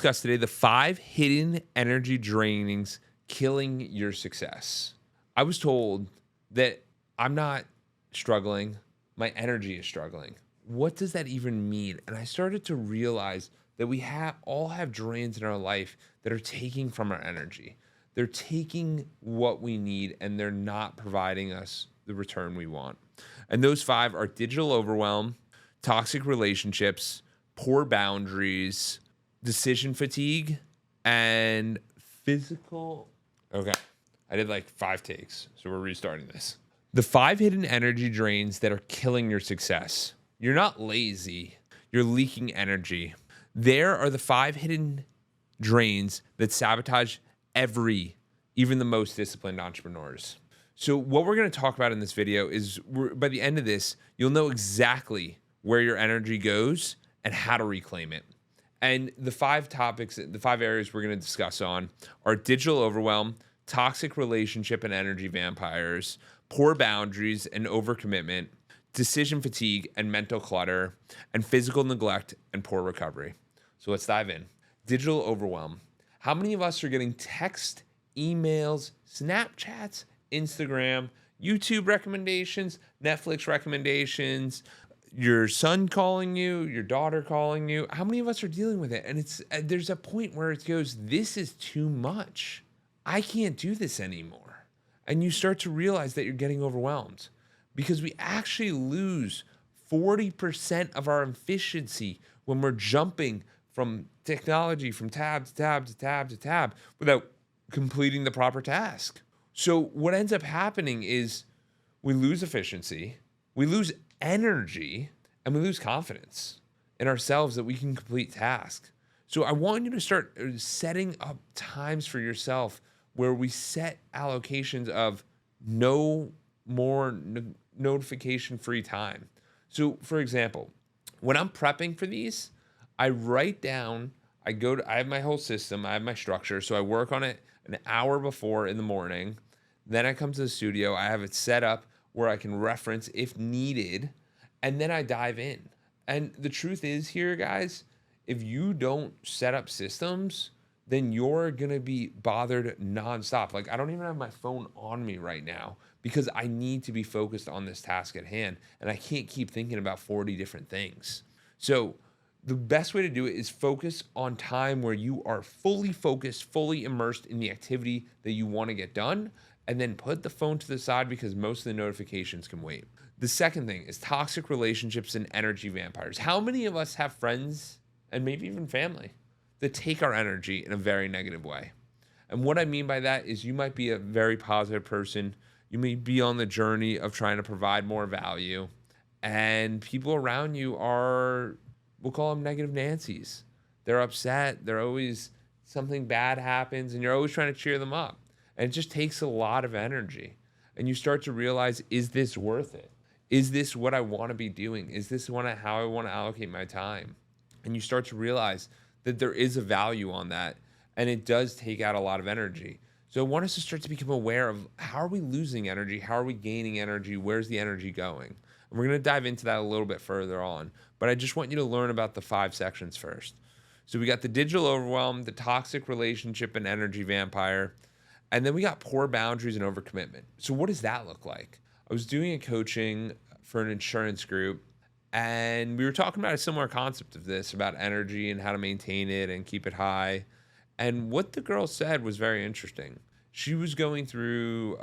Discuss today the 5 hidden energy drainings killing your success. I was told that I'm not struggling, my energy is struggling. What does that even mean? And I started to realize that we all have drains in our life that are taking from our energy. They're taking what we need and they're not providing us the return we want. And those 5 are digital overwhelm, toxic relationships, poor boundaries, decision fatigue, and physical. Okay. I did like 5 takes, so we're restarting this. The 5 hidden energy drains that are killing your success. You're not lazy, you're leaking energy. There are the 5 hidden drains that sabotage even the most disciplined entrepreneurs. So what we're going to talk about in this video is by the end of this, you'll know exactly where your energy goes and how to reclaim it. And the 5 topics, the 5 areas we're going to discuss on are digital overwhelm, toxic relationship and energy vampires, poor boundaries and overcommitment, decision fatigue and mental clutter, and physical neglect and poor recovery. So let's dive in. Digital overwhelm. How many of us are getting text, emails, Snapchats, Instagram, YouTube recommendations, Netflix recommendations, your son calling you, your daughter calling you? How many of us are dealing with it? And there's a point where it goes, this is too much. I can't do this anymore. And you start to realize that you're getting overwhelmed because we actually lose 40% of our efficiency when we're jumping from technology, from tab to tab to tab to tab without completing the proper task. So what ends up happening is we lose efficiency, we lose energy, and we lose confidence in ourselves that we can complete tasks. So I want you to start setting up times for yourself where we set allocations of no more notification-free time. So for example, when I'm prepping for these, I write down, I have my whole system, I have my structure. So I work on it an hour before in the morning. Then I come to the studio, I have it set up where I can reference if needed, and then I dive in. And the truth is here, guys, if you don't set up systems, then you're going to be bothered nonstop. Like I don't even have my phone on me right now because I need to be focused on this task at hand. And I can't keep thinking about 40 different things. So the best way to do it is focus on time where you are fully focused, fully immersed in the activity that you want to get done, and then put the phone to the side because most of the notifications can wait. The second thing is toxic relationships and energy vampires. How many of us have friends and maybe even family that take our energy in a very negative way? And what I mean by that is you might be a very positive person. You may be on the journey of trying to provide more value, and people around you are, we'll call them negative Nancy's. They're upset. They're always, something bad happens, and you're always trying to cheer them up. And it just takes a lot of energy. And you start to realize, is this worth it? Is this what I want to be doing? Is this how I want to allocate my time? And you start to realize that there is a value on that, and it does take out a lot of energy. So I want us to start to become aware of how are we losing energy? How are we gaining energy? Where's the energy going? And we're going to dive into that a little bit further on. But I just want you to learn about the 5 sections first. So we got the digital overwhelm, the toxic relationship and energy vampire, and then we got poor boundaries and overcommitment. So what does that look like? I was doing a coaching for an insurance group, and we were talking about a similar concept of this, about energy and how to maintain it and keep it high. And what the girl said was very interesting. She was going through,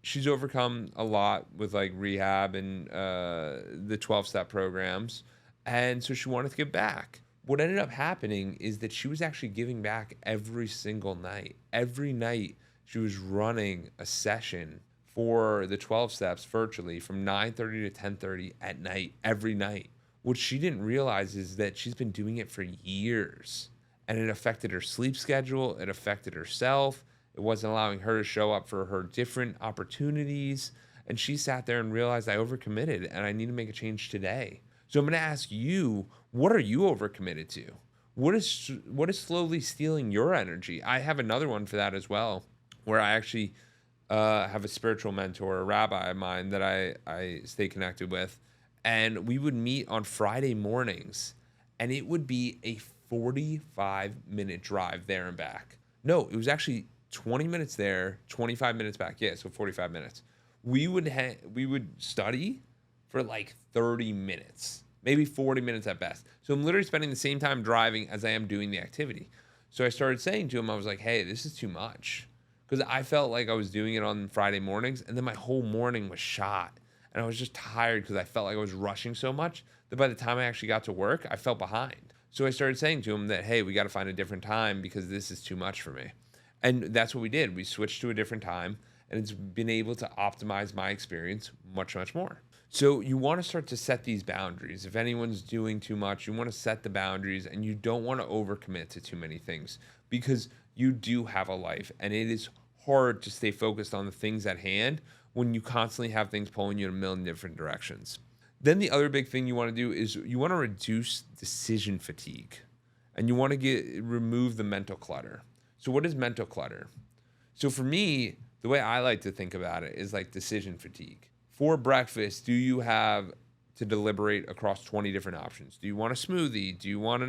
she's overcome a lot with like rehab and the 12-step programs. And so she wanted to give back. What ended up happening is that she was actually giving back every single night. Every night she was running a session for the 12 steps virtually from 9:30 to 10:30 at night, every night. What she didn't realize is that she's been doing it for years, and it affected her sleep schedule. It affected herself. It wasn't allowing her to show up for her different opportunities. And she sat there and realized, I overcommitted and I need to make a change today. So I'm going to ask you, what are you overcommitted to? What is slowly stealing your energy? I have another one for that as well, where I actually have a spiritual mentor, a rabbi of mine that I stay connected with. And we would meet on Friday mornings, and it would be a 45-minute drive there and back. No, it was actually 20 minutes there, 25 minutes back. Yeah, so 45 minutes. We would study for like 30 minutes, maybe 40 minutes at best. So I'm literally spending the same time driving as I am doing the activity. So I started saying to him, I was like, hey, this is too much. Because I felt like I was doing it on Friday mornings, and then my whole morning was shot. And I was just tired because I felt like I was rushing so much that by the time I actually got to work, I felt behind. So I started saying to him that, hey, we got to find a different time because this is too much for me. And that's what we did. We switched to a different time, and it's been able to optimize my experience much, much more. So you want to start to set these boundaries. If anyone's doing too much, you want to set the boundaries, and you don't want to overcommit to too many things because you do have a life, and it is hard to stay focused on the things at hand when you constantly have things pulling you in a million different directions. Then the other big thing you want to do is you want to reduce decision fatigue, and you want to remove the mental clutter. So what is mental clutter? So for me, the way I like to think about it is like decision fatigue. For breakfast, do you have to deliberate across 20 different options? Do you want a smoothie? Do you want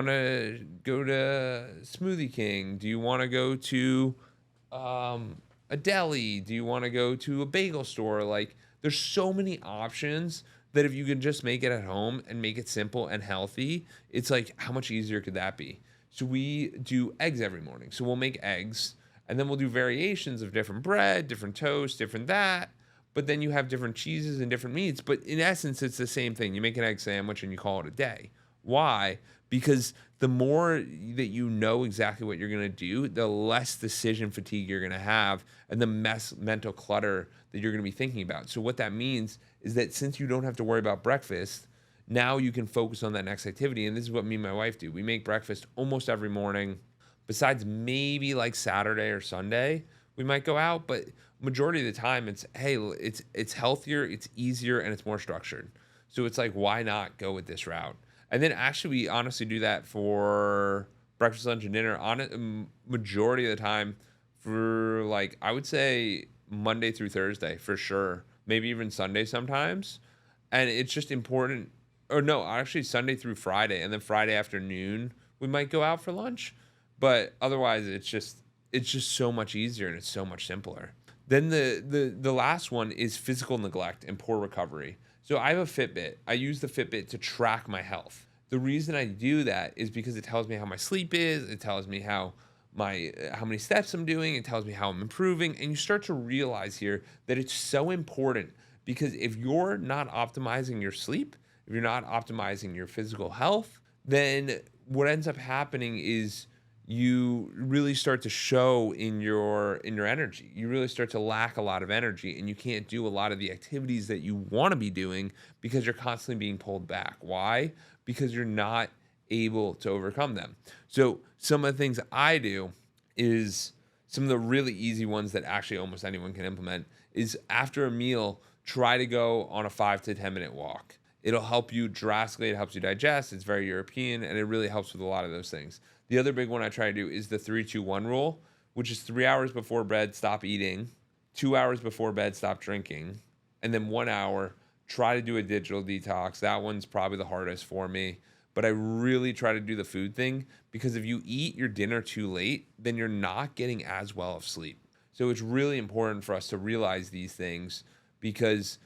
to go to Smoothie King? Do you want to go to a deli? Do you want to go to a bagel store? Like, there's so many options that if you can just make it at home and make it simple and healthy, it's like, how much easier could that be? So we do eggs every morning. So we'll make eggs, and then we'll do variations of different bread, different toast, different that. But then you have different cheeses and different meats. But in essence, it's the same thing. You make an egg sandwich and you call it a day. Why? Because the more that you know exactly what you're going to do, the less decision fatigue you're going to have and the mental clutter that you're going to be thinking about. So what that means is that since you don't have to worry about breakfast, now you can focus on that next activity. And this is what me and my wife do. We make breakfast almost every morning. Besides maybe like Saturday or Sunday, we might go out, but majority of the time it's, hey, it's healthier, it's easier, and it's more structured. So it's like, why not go with this route? And then actually we honestly do that for breakfast, lunch, and dinner on it majority of the time for, like, I would say Monday through Thursday for sure. Maybe even Sunday sometimes. And it's just important, or no, actually Sunday through Friday, and then Friday afternoon we might go out for lunch. But otherwise it's just so much easier and it's so much simpler. Then the last one is physical neglect and poor recovery. So I have a Fitbit. I use the Fitbit to track my health. The reason I do that is because it tells me how my sleep is, it tells me how many steps I'm doing, it tells me how I'm improving, and you start to realize here that it's so important because if you're not optimizing your sleep, if you're not optimizing your physical health, then what ends up happening is you really start to show in your energy. You really start to lack a lot of energy, and you can't do a lot of the activities that you want to be doing because you're constantly being pulled back. Why? Because you're not able to overcome them. So some of the things I do is some of the really easy ones that actually almost anyone can implement is after a meal, try to go on a 5 to 10 minute walk. It'll help you drastically. It helps you digest. It's very European, and it really helps with a lot of those things. The other big one I try to do is the 3-2-1 rule, which is 3 hours before bed, stop eating, 2 hours before bed, stop drinking, and then 1 hour, try to do a digital detox. That one's probably the hardest for me, but I really try to do the food thing because if you eat your dinner too late, then you're not getting as well of sleep. So it's really important for us to realize these things because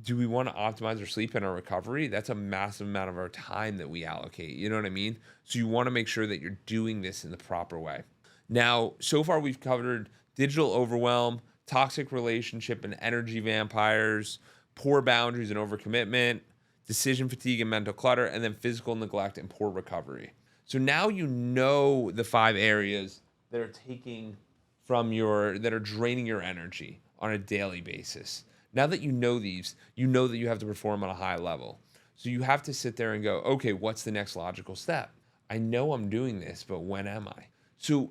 do we want to optimize our sleep and our recovery? That's a massive amount of our time that we allocate. You know what I mean? So you want to make sure that you're doing this in the proper way. Now, so far we've covered digital overwhelm, toxic relationship and energy vampires, poor boundaries and overcommitment, decision fatigue and mental clutter, and then physical neglect and poor recovery. So now you know the 5 areas that are that are draining your energy on a daily basis. Now that you know these, you know that you have to perform on a high level. So you have to sit there and go, okay, what's the next logical step? I know I'm doing this, but when am I? So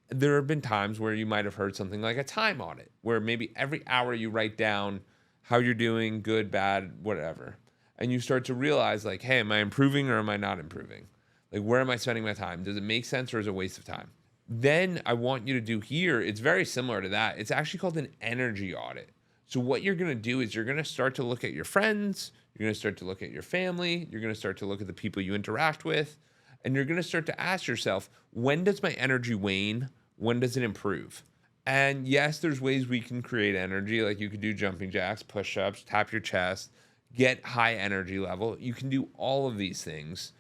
there have been times where you might have heard something like a time audit, where maybe every hour you write down how you're doing, good, bad, whatever. And you start to realize like, hey, am I improving or am I not improving? Like, where am I spending my time? Does it make sense or is it a waste of time? Then I want you to do here, it's very similar to that. It's actually called an energy audit. So what you're going to do is you're going to start to look at your friends, you're going to start to look at your family, you're going to start to look at the people you interact with, And you're going to start to ask yourself, when does my energy wane? When does it improve? And yes, there's ways we can create energy. Like you could do jumping jacks, push ups, tap your chest, get high energy level. You can do all of these things.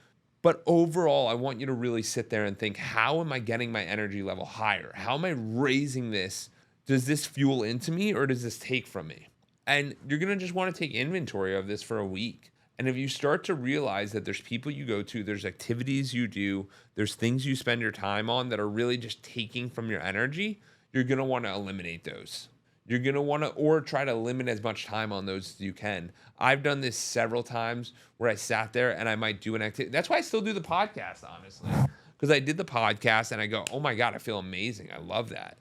But overall, I want you to really sit there and think, how am I getting my energy level higher? How am I raising this? Does this fuel into me or does this take from me? And you're going to just want to take inventory of this for a week. And if you start to realize that there's people you go to, there's activities you do, there's things you spend your time on that are really just taking from your energy, you're going to want to eliminate those. You're going to want to, or try to limit as much time on those as you can. I've done this several times where I sat there and I might do an activity. That's why I still do the podcast, honestly, because I did the podcast and I go, oh my God, I feel amazing. I love that.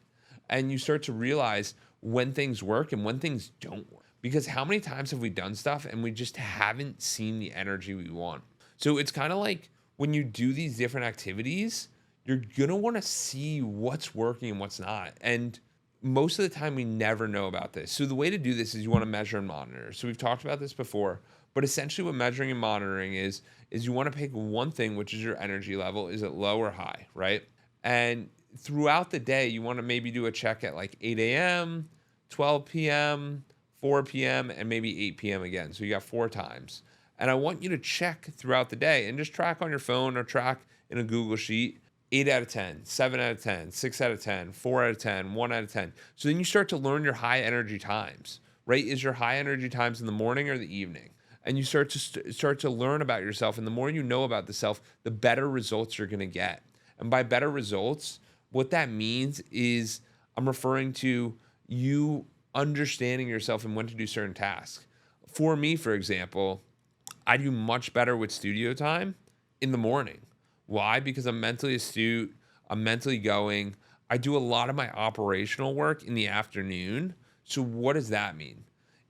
And you start to realize when things work and when things don't work. Because how many times have we done stuff and we just haven't seen the energy we want? So it's kind of like when you do these different activities, you're going to want to see what's working and what's not. And most of the time we never know about this. So the way to do this is you want to measure and monitor. So we've talked about this before, but essentially what measuring and monitoring is you want to pick one thing, which is your energy level. Is it low or high, right? And throughout the day, you want to maybe do a check at like 8 a.m., 12 p.m., 4 p.m., and maybe 8 p.m. again. So you got 4 times. And I want you to check throughout the day and just track on your phone or track in a Google Sheet. 8 out of 10, 7 out of 10, 6 out of 10, 4 out of 10, 1 out of 10. So then you start to learn your high energy times, right? Is your high energy times in the morning or the evening? And you start to learn about yourself. And the more you know about the self, the better results you're going to get. And by better results, what that means is I'm referring to you understanding yourself and when to do certain tasks. For me, for example, I do much better with studio time in the morning. Why? Because I'm mentally astute, I'm mentally going. I do a lot of my operational work in the afternoon. So what does that mean?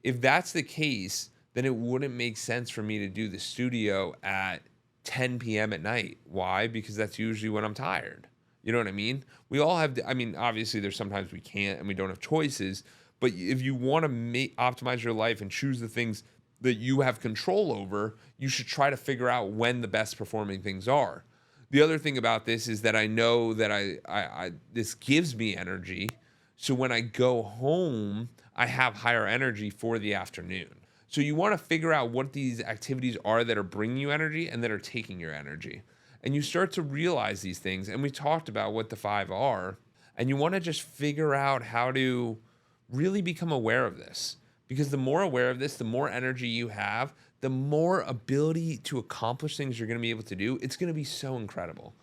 If that's the case, then it wouldn't make sense for me to do the studio at 10 p.m. at night. Why? Because that's usually when I'm tired. You know what I mean? We all have, obviously there's sometimes we can't and we don't have choices, but if you want to optimize your life and choose the things that you have control over, you should try to figure out when the best performing things are. The other thing about this is that I know that I this gives me energy. So when I go home, I have higher energy for the afternoon. So you want to figure out what these activities are that are bringing you energy and that are taking your energy. And you start to realize these things. And we talked about what the 5 are. And you want to just figure out how to really become aware of this. Because the more aware of this, the more energy you have, the more ability to accomplish things you're going to be able to do. It's going to be so incredible.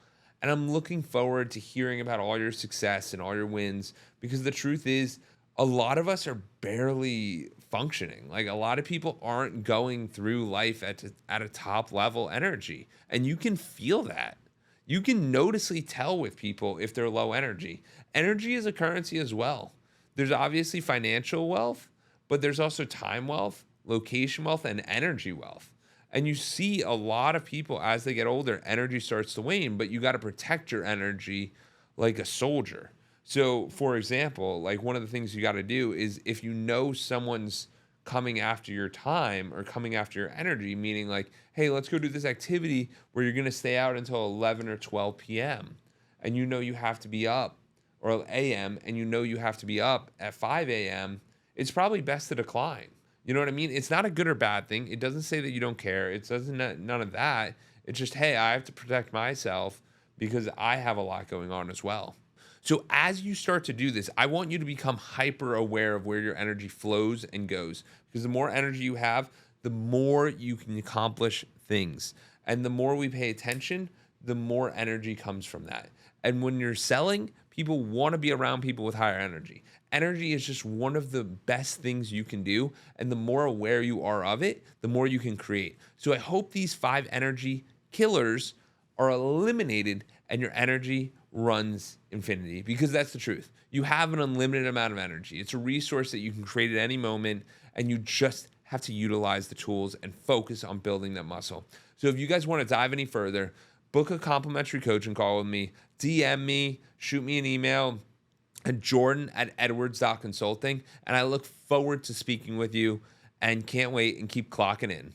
And I'm looking forward to hearing about all your success and all your wins, because the truth is a lot of us are barely functioning. Like a lot of people aren't going through life at a top level energy. And you can feel that. You can noticeably tell with people if they're low energy. Energy is a currency as well. There's obviously financial wealth, but there's also time wealth, location wealth, and energy wealth. And you see a lot of people as they get older, energy starts to wane, but you got to protect your energy like a soldier. So, for example, like one of the things you got to do is if you know someone's coming after your time or coming after your energy, meaning like, hey, let's go do this activity where you're going to stay out until 11 or 12 p.m. and you know you have to be up, or a.m. and you know you have to be up at 5 a.m., it's probably best to decline. You know what I mean? It's not a good or bad thing. It doesn't say that you don't care. It doesn't, none of that. It's just, hey, I have to protect myself because I have a lot going on as well. So as you start to do this, I want you to become hyper aware of where your energy flows and goes, because the more energy you have, the more you can accomplish things. And the more we pay attention, the more energy comes from that. And when you're selling, people want to be around people with higher energy. Energy is just one of the best things you can do. And the more aware you are of it, the more you can create. So I hope these 5 energy killers are eliminated and your energy runs infinity, because that's the truth. You have an unlimited amount of energy. It's a resource that you can create at any moment, and you just have to utilize the tools and focus on building that muscle. So if you guys want to dive any further, book a complimentary coaching call with me, DM me, shoot me an email at jordan@edwards.consulting, and I look forward to speaking with you and can't wait and keep clocking in.